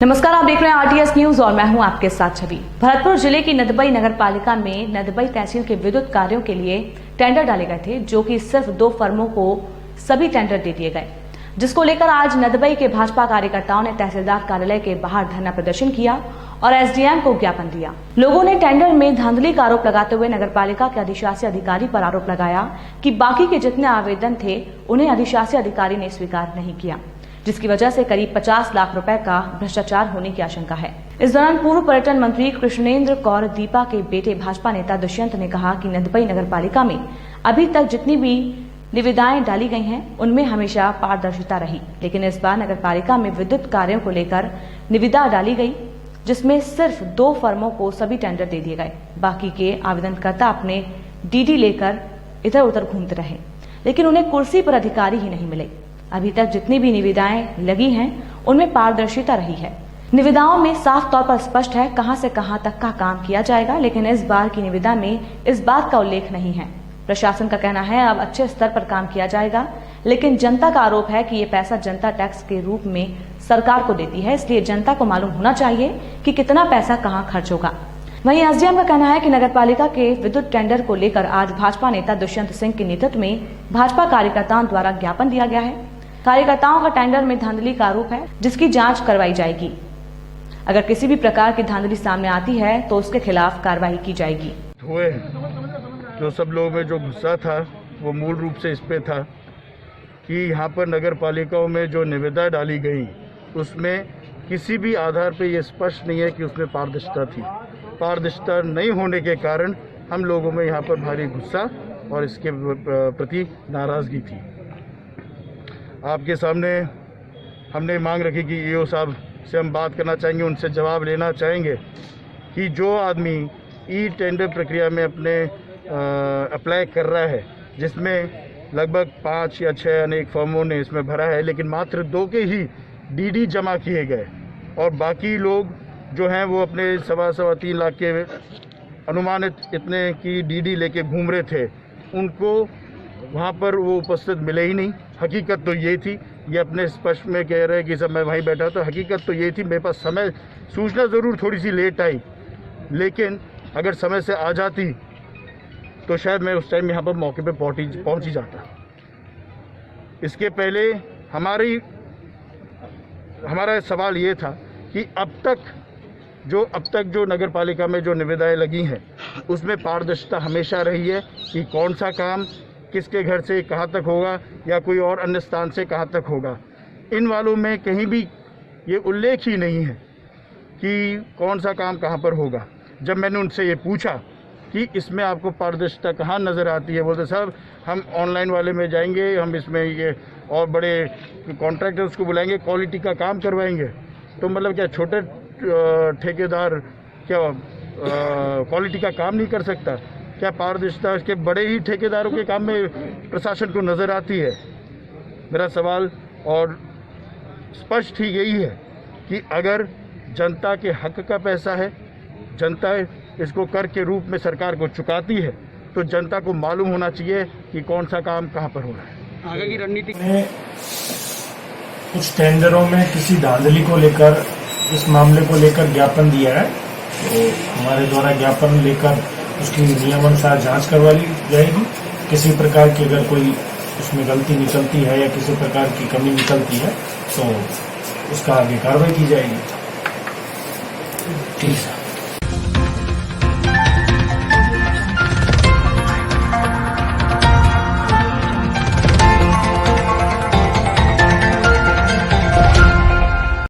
नमस्कार, आप देख रहे हैं आरटीएस न्यूज और मैं हूं आपके साथ छवि। भरतपुर जिले की नदबई नगर पालिका में नदबई तहसील के विद्युत कार्यों के लिए टेंडर डाले गए थे, जो कि सिर्फ 2 फर्मों को सभी टेंडर दे दिए गए, जिसको लेकर आज नदबई के भाजपा कार्यकर्ताओं ने तहसीलदार कार्यालय के बाहर धरना प्रदर्शन किया और एसडीएम को ज्ञापन दिया। लोगों ने टेंडर में धांधली का आरोप लगाते हुए नगर पालिका के अधिशासी अधिकारी पर आरोप लगाया कि बाकी के जितने आवेदन थे उन्हें अधिशासी अधिकारी ने स्वीकार नहीं किया, जिसकी वजह से करीब 50 लाख रुपए का भ्रष्टाचार होने की आशंका है। इस दौरान पूर्व पर्यटन मंत्री कृष्णेंद्र कौर दीपा के बेटे भाजपा नेता दुष्यंत ने कहा कि नदबई नगर पालिका में अभी तक जितनी भी निविदाएं डाली गई हैं उनमें हमेशा पारदर्शिता रही, लेकिन इस बार नगर पालिका में विद्युत कार्यों को लेकर निविदा डाली गई, जिसमें सिर्फ 2 फर्मों को सभी टेंडर दे दिए गए। बाकी के आवेदनकर्ता अपने डीडी लेकर इधर उधर घूमते रहे, लेकिन उन्हें कुर्सी पर अधिकारी ही नहीं मिले। अभी तक जितनी भी निविदाएं लगी हैं उनमें पारदर्शिता रही है। निविदाओं में साफ तौर पर स्पष्ट है कहां से कहां तक का काम किया जाएगा, लेकिन इस बार की निविदा में इस बात का उल्लेख नहीं है। प्रशासन का कहना है अब अच्छे स्तर पर काम किया जाएगा, लेकिन जनता का आरोप है कि ये पैसा जनता टैक्स के रूप में सरकार को देती है, इसलिए जनता को मालूम होना चाहिए कि कितना पैसा कहां खर्च होगा। वहीं एसडीएम का कहना है कि नगर पालिका के विद्युत टेंडर को लेकर आज भाजपा नेता दुष्यंत सिंह के नेतृत्व में भाजपा कार्यकर्ताओं द्वारा ज्ञापन दिया गया है। कार्यकर्ताओं का टेंडर में धांधली का आरोप है, जिसकी जांच करवाई जाएगी। अगर किसी भी प्रकार की धांधली सामने आती है तो उसके खिलाफ कार्रवाई की जाएगी। हुए जो सब लोगों में जो गुस्सा था वो मूल रूप से इस पे था कि यहाँ पर नगर पालिकाओं में जो निविदा डाली गई उसमें किसी भी आधार पे ये स्पष्ट नहीं है कि उसमें पारदर्शिता थी। पारदर्शिता नहीं होने के कारण हम लोगों में यहाँ पर भारी गुस्सा और इसके प्रति नाराज़गी थी। आपके सामने हमने मांग रखी कि ईओ साहब से हम बात करना चाहेंगे, उनसे जवाब लेना चाहेंगे कि जो आदमी ई टेंडर प्रक्रिया में अपने अप्लाई कर रहा है, जिसमें लगभग 5 या 6 अनेक फर्मों ने इसमें भरा है, लेकिन मात्र 2 के ही डीडी जमा किए गए और बाकी लोग जो हैं वो अपने 2.25-3 लाख के अनुमानित इतने की डीडी लेके घूम रहे थे, उनको वहाँ पर वो उपस्थित मिले ही नहीं। हकीकत तो ये थी, ये अपने स्पष्ट में कह रहे हैं कि सब मैं वहीं बैठा, तो हकीकत तो ये थी मेरे पास समय सूचना ज़रूर थोड़ी सी लेट आई, लेकिन अगर समय से आ जाती तो शायद मैं उस टाइम यहाँ पर मौके पे पहुँच ही जाता। इसके पहले हमारा सवाल ये था कि अब तक जो नगर पालिका में जो निविदाएं लगी हैं उसमें पारदर्शिता हमेशा रही है कि कौन सा काम किसके घर से कहाँ तक होगा या कोई और अन्य स्थान से कहाँ तक होगा। इन वालों में कहीं भी ये उल्लेख ही नहीं है कि कौन सा काम कहाँ पर होगा। जब मैंने उनसे ये पूछा कि इसमें आपको पारदर्शिता कहाँ नज़र आती है, बोलते साहब हम ऑनलाइन वाले में जाएंगे, हम इसमें ये और बड़े कॉन्ट्रैक्टर्स को बुलाएंगे, क्वालिटी का काम करवाएंगे। तो मतलब क्या छोटे ठेकेदार क्या क्वालिटी का काम नहीं कर सकता? क्या पारदर्शिता के बड़े ही ठेकेदारों के काम में प्रशासन को नज़र आती है? मेरा सवाल और स्पष्ट ही यही है कि अगर जनता के हक का पैसा है, जनता इसको कर के रूप में सरकार को चुकाती है, तो जनता को मालूम होना चाहिए कि कौन सा काम कहाँ पर हो रहा है। आगे की रणनीति कुछ टेंडरों में किसी धांधली को लेकर इस मामले को लेकर ज्ञापन दिया है, तो हमारे द्वारा ज्ञापन लेकर उसकी नियमानुसार जांच करवा ली जाएगी। किसी प्रकार की अगर कोई उसमें गलती निकलती है या किसी प्रकार की कमी निकलती है तो उसका आगे कार्रवाई की जाएगी। ठीक है।